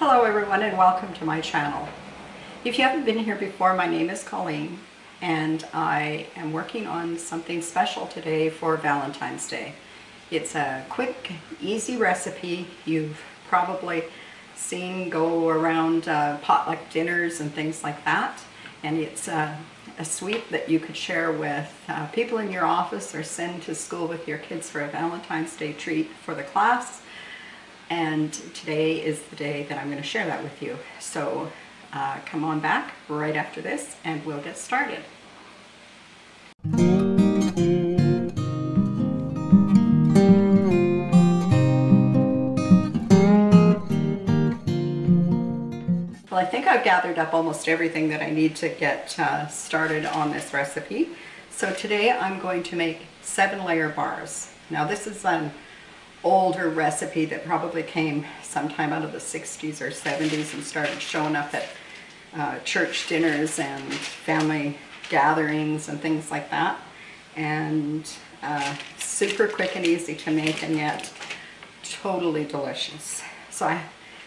Hello everyone and welcome to my channel. If you haven't been here before, my name is Colleen and I am working on something special today for Valentine's Day. It's a quick, easy recipe you've probably seen go around potluck dinners and things like that. And it's a sweet that you could share with people in your office or send to school with your kids for a Valentine's Day treat for the class. And today is the day that I'm going to share that with you. So come on back right after this and we'll get started. Well, I think I've gathered up almost everything that I need to get started on this recipe. So today I'm going to make 7-layer bars. Now this is an older recipe that probably came sometime out of the 60s or 70s and started showing up at church dinners and family gatherings and things like that. And super quick and easy to make and yet totally delicious. So I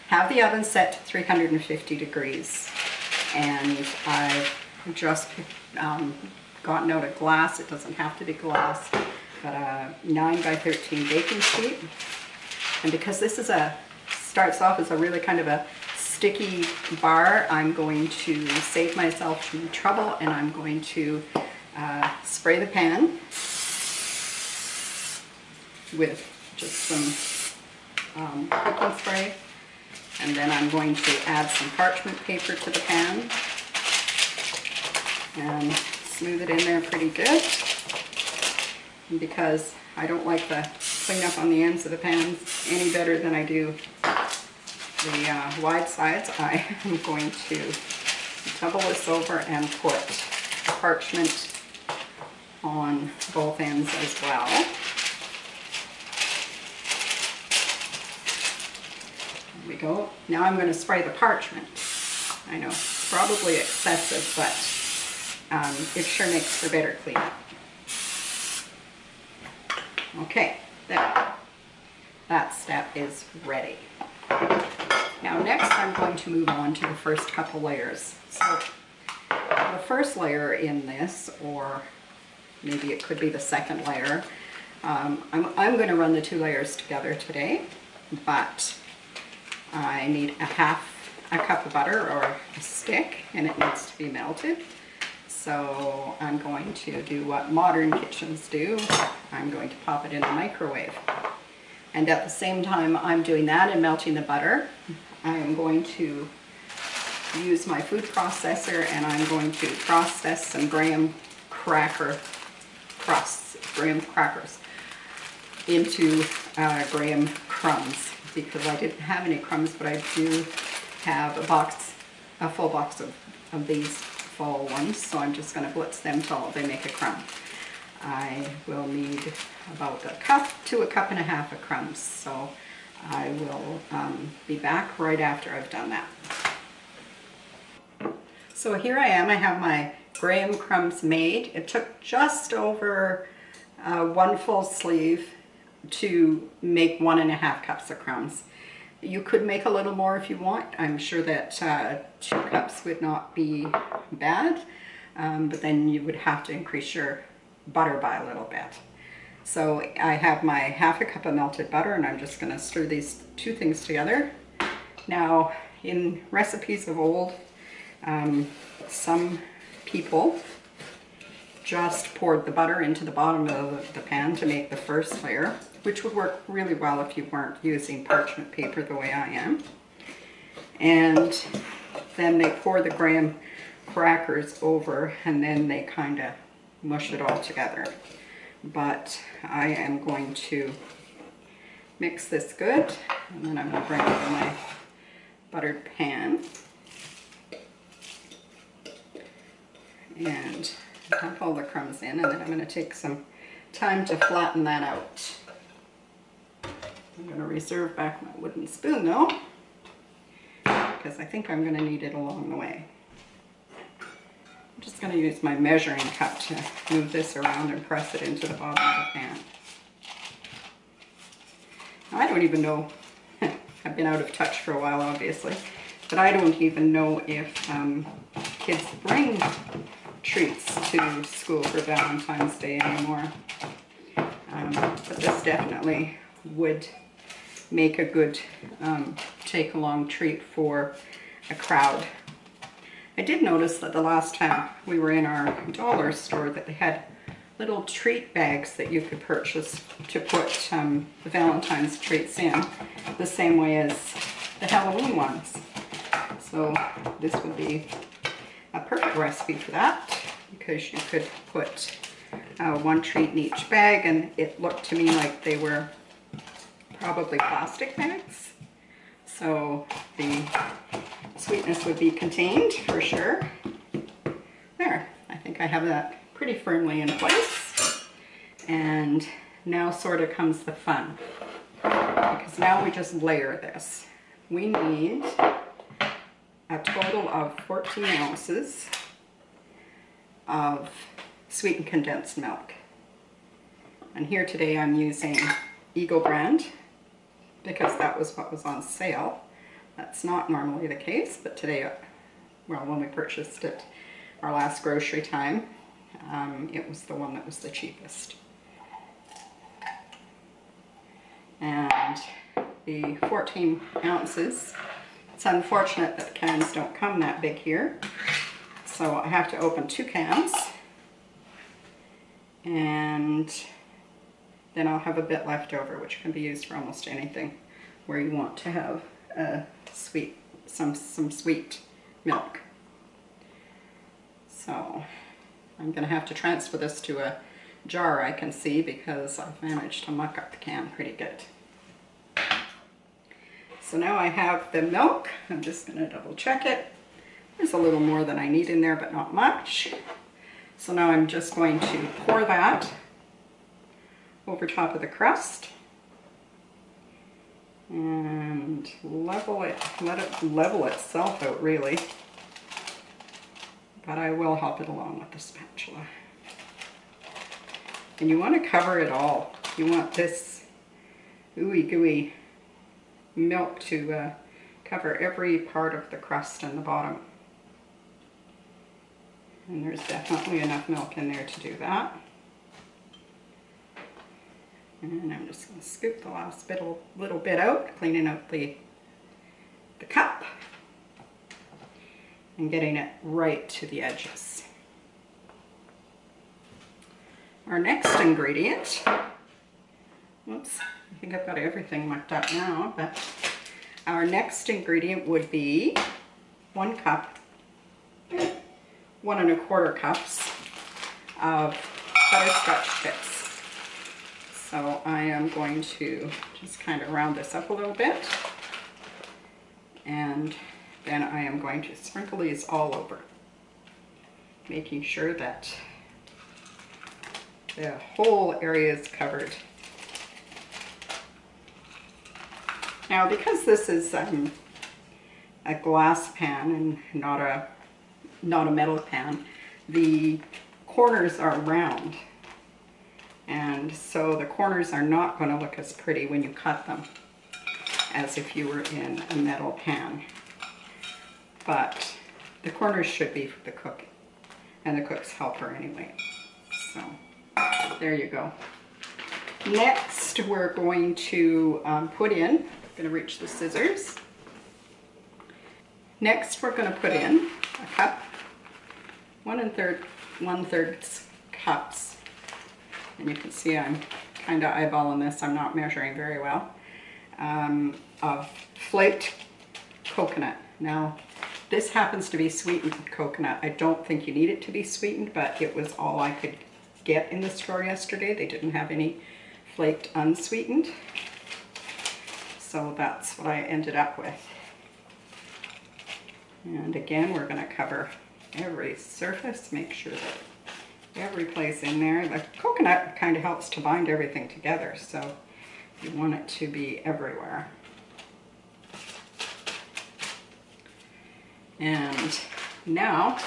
have the oven set to 350 degrees and I've just gotten out a glass. It doesn't have to be glass. Got a 9 by 13 baking sheet, and because this is starts off as a really kind of a sticky bar, I'm going to save myself some trouble and I'm going to spray the pan with just some cooking spray, and then I'm going to add some parchment paper to the pan and smooth it in there pretty good. Because I don't like the cleanup on the ends of the pans any better than I do the wide sides, I am going to double this over and put parchment on both ends as well. There we go. Now I'm going to spray the parchment. I know, it's probably excessive, but it sure makes for better cleanup. Okay, there. That step is ready. Now next I'm going to move on to the first couple layers. So the first layer in this, or maybe it could be the second layer, I'm going to run the 2 layers together today, but I need a cup of butter or a stick, and it needs to be melted. So I'm going to do what modern kitchens do. I'm going to pop it in the microwave. And at the same time I'm doing that and melting the butter, I am going to use my food processor and I'm going to process some graham crackers into graham crumbs, because I didn't have any crumbs, but I do have a full box of these full ones, so I'm just going to blitz them till they make a crumb. I will need about a cup to a cup and a half of crumbs, so I will be back right after I've done that. So here I am, I have my graham crumbs made. It took just over 1 full sleeve to make 1.5 cups of crumbs. You could make a little more if you want. I'm sure that 2 cups would not be bad, but then you would have to increase your butter by a little bit. So I have my ½ cup of melted butter and I'm just going to stir these 2 things together. Now in recipes of old, some people just poured the butter into the bottom of the pan to make the first layer, which would work really well if you weren't using parchment paper the way I am. And then they pour the graham crackers over and then they kind of mush it all together. But I am going to mix this good, and then I'm going to bring it in my buttered pan and dump all the crumbs in, and then I'm going to take some time to flatten that out. I'm going to reserve back my wooden spoon though, because I think I'm going to need it along the way. I'm just going to use my measuring cup to move this around and press it into the bottom of the pan. Now, I don't even know I've been out of touch for a while, obviously. But I don't even know if kids bring treats to school for Valentine's Day anymore. But this definitely would make a good take-along treat for a crowd. I did notice that the last time we were in our dollar store that they had little treat bags that you could purchase to put the Valentine's treats in, the same way as the Halloween ones. So this would be a perfect recipe for that, because you could put one treat in each bag, and it looked to me like they were probably plastic bags. So the sweetness would be contained for sure. There, I think I have that pretty firmly in place. And now sort of comes the fun, because now we just layer this. We need a total of 14 ounces of sweetened condensed milk. And here today I'm using Eagle brand because that was what was on sale. That's not normally the case, but today, well, when we purchased it our last grocery time, it was the one that was the cheapest. And the 14 ounces, it's unfortunate that the cans don't come that big here. So I have to open 2 cans, and then I'll have a bit left over, which can be used for almost anything where you want to have some sweet milk. So I'm going to have to transfer this to a jar, I can see, because I've managed to muck up the can pretty good. So now I have the milk. I'm just going to double check it. There's a little more than I need in there, but not much. So now I'm just going to pour that over top of the crust and level it, let it level itself out really. But I will help it along with the spatula. And you want to cover it all. You want this ooey gooey milk to cover every part of the crust and the bottom. And there's definitely enough milk in there to do that. And I'm just going to scoop the last little bit out, cleaning out the cup and getting it right to the edges. Our next ingredient, whoops, I think I've got everything mucked up now, but our next ingredient would be 1 cup, 1 1/4 cups of butterscotch chips. So I am going to just kind of round this up a little bit, and then I am going to sprinkle these all over, making sure that the whole area is covered. Now, because this is a glass pan and not a metal pan, the corners are round. And so the corners are not going to look as pretty when you cut them as if you were in a metal pan. But the corners should be for the cook and the cook's helper anyway. So there you go. Next we're going to put in, I'm going to reach the scissors. Next we're going to put in a cup, 1 1/3 cups. And you can see I'm kind of eyeballing this, I'm not measuring very well, of flaked coconut. Now, this happens to be sweetened coconut. I don't think you need it to be sweetened, but it was all I could get in the store yesterday. They didn't have any flaked unsweetened. So that's what I ended up with. And again, we're going to cover every surface, make sure that every place in there. The coconut kind of helps to bind everything together, so you want it to be everywhere. And now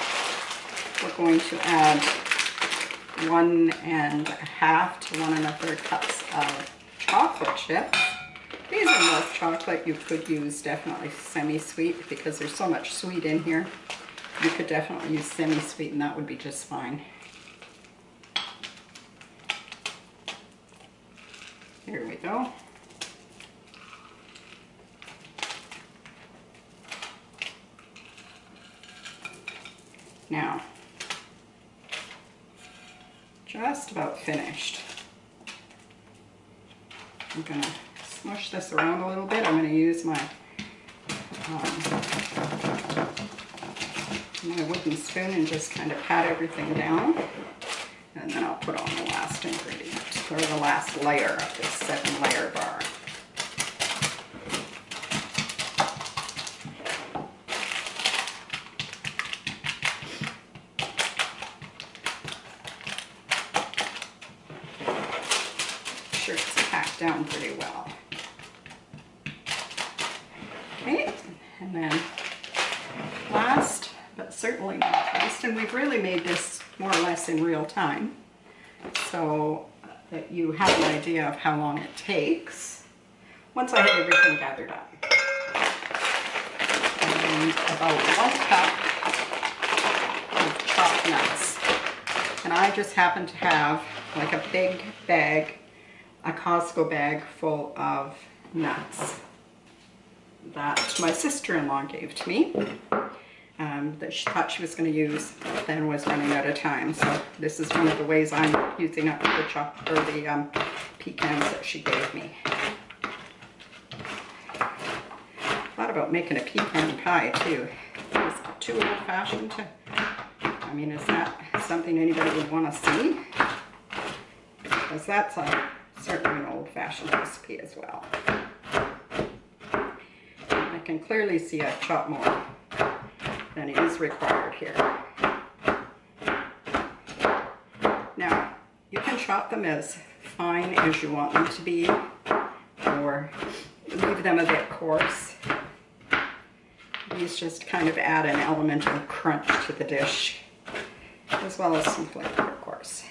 we're going to add 1 1/2 to 1 1/3 cups of chocolate chips. These are milk chocolate. You could use definitely semi-sweet because there's so much sweet in here. You could definitely use semi-sweet and that would be just fine. Here we go. Now, just about finished. I'm going to smush this around a little bit. I'm going to use my wooden spoon and just kind of pat everything down. And then I'll put on the last ingredient, or the last layer of this 7-layer bar. Sure it's packed down pretty well. Okay, and then last but certainly not least, and we've really made this more or less in real time so that you have an idea of how long it takes. Once I have everything gathered up, and about 1 cup of chopped nuts, and I just happen to have like a big bag, a Costco bag full of nuts that my sister-in-law gave to me. That she thought she was going to use, but then was running out of time. So this is one of the ways I'm using up the pecans that she gave me. Thought about making a pecan pie too. Is it too old-fashioned to? I mean, is that something anybody would want to see? Because that's certainly an old-fashioned recipe as well. I can clearly see I've chopped more than is required here. Now, you can chop them as fine as you want them to be, or leave them a bit coarse. These just kind of add an element of crunch to the dish, as well as some flavor, of course.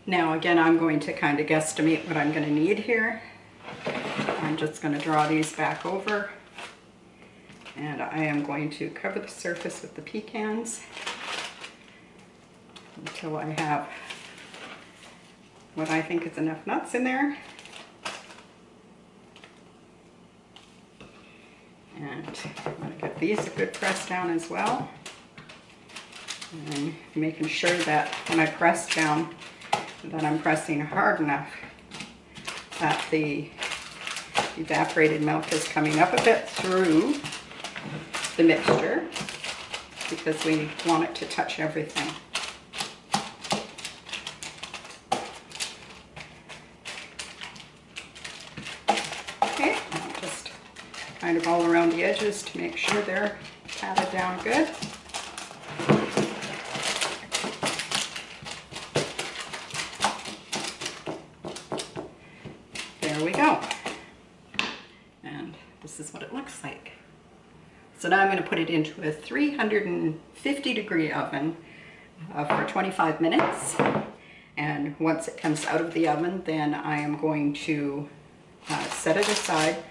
Now again, I'm going to kind of guesstimate what I'm going to need here. I'm just going to draw these back over, and I am going to cover the surface with the pecans until I have what I think is enough nuts in there. And I'm going to give these a good press down as well. And making sure that when I press down, that I'm pressing hard enough that the evaporated milk is coming up a bit through the mixture, because we want it to touch everything. Okay, I'll just kind of all around the edges to make sure they're patted down good. There we go. And this is what it looks like. So now I'm going to put it into a 350-degree oven for 25 minutes. And once it comes out of the oven, then I am going to set it aside,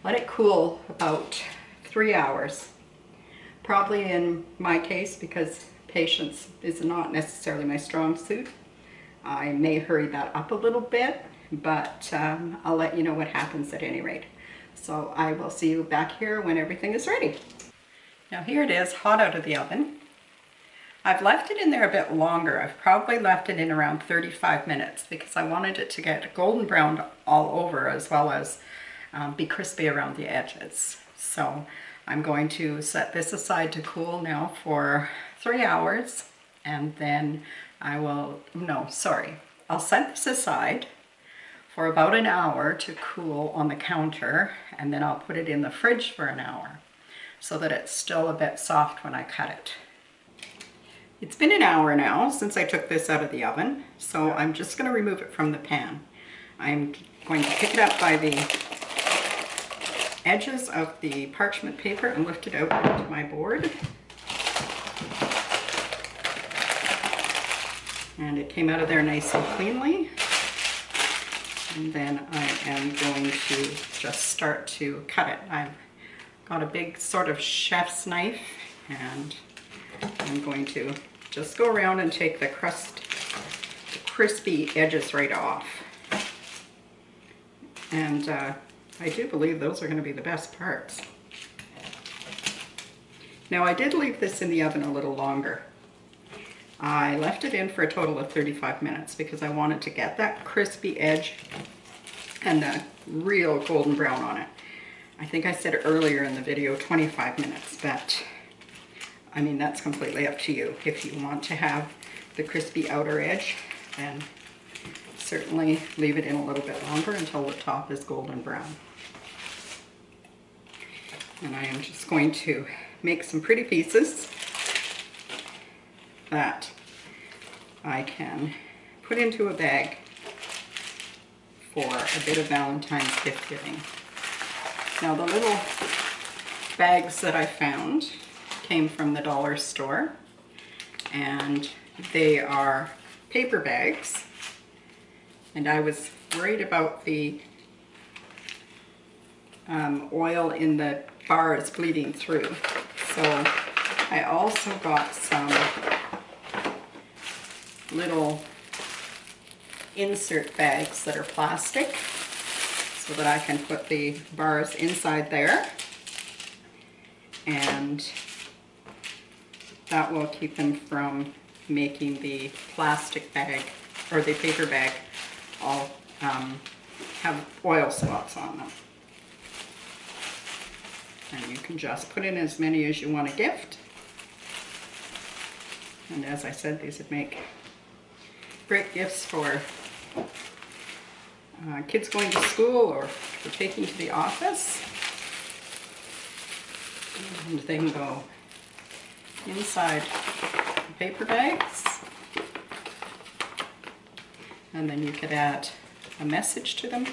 let it cool about 3 hours. Probably in my case, because patience is not necessarily my strong suit, I may hurry that up a little bit, but I'll let you know what happens at any rate. So I will see you back here when everything is ready. Now here it is, hot out of the oven. I've left it in there a bit longer. I've probably left it in around 35 minutes because I wanted it to get golden brown all over, as well as be crispy around the edges. So I'm going to set this aside to cool now for 3 hours, and then I'll set this aside for about an hour to cool on the counter, and then I'll put it in the fridge for an hour so that it's still a bit soft when I cut it. It's been an hour now since I took this out of the oven, so I'm just going to remove it from the pan. I'm going to pick it up by the edges of the parchment paper and lift it out onto my board. And it came out of there nice and cleanly. And then I am going to just start to cut it. I've got a big sort of chef's knife, and I'm going to just go around and take the crust, the crispy edges right off. And I do believe those are going to be the best parts. Now I did leave this in the oven a little longer. I left it in for a total of 35 minutes because I wanted to get that crispy edge and the real golden brown on it. I think I said earlier in the video 25 minutes, but I mean, that's completely up to you. If you want to have the crispy outer edge, then certainly leave it in a little bit longer until the top is golden brown. And I am just going to make some pretty pieces that I can put into a bag for a bit of Valentine's gift giving. Now the little bags that I found came from the dollar store, and they are paper bags, and I was worried about the oil in the bars bleeding through. So I also got some little insert bags that are plastic so that I can put the bars inside there, and that will keep them from making the plastic bag or the paper bag all have oil spots on them. And you can just put in as many as you want to gift. And as I said, these would make great gifts for kids going to school or for taking to the office. And they can go inside the paper bags. And then you could add a message to them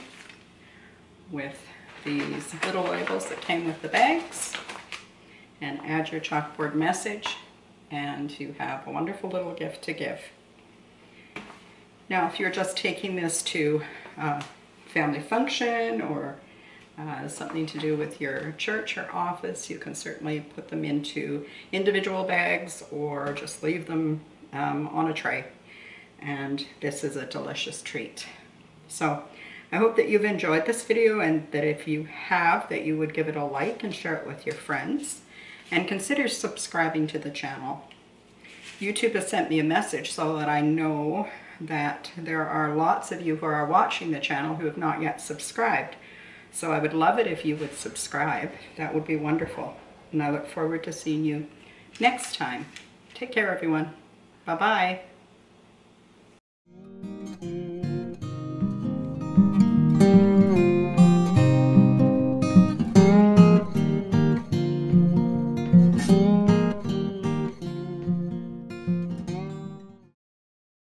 with these little labels that came with the bags, and add your chalkboard message, and you have a wonderful little gift to give. Now, if you're just taking this to a family function or something to do with your church or office, you can certainly put them into individual bags or just leave them on a tray. And this is a delicious treat. So I hope that you've enjoyed this video, and that if you have, that you would give it a like and share it with your friends, and consider subscribing to the channel. YouTube has sent me a message so that I know that there are lots of you who are watching the channel who have not yet subscribed. So I would love it if you would subscribe. That would be wonderful. And I look forward to seeing you next time. Take care, everyone. Bye-bye.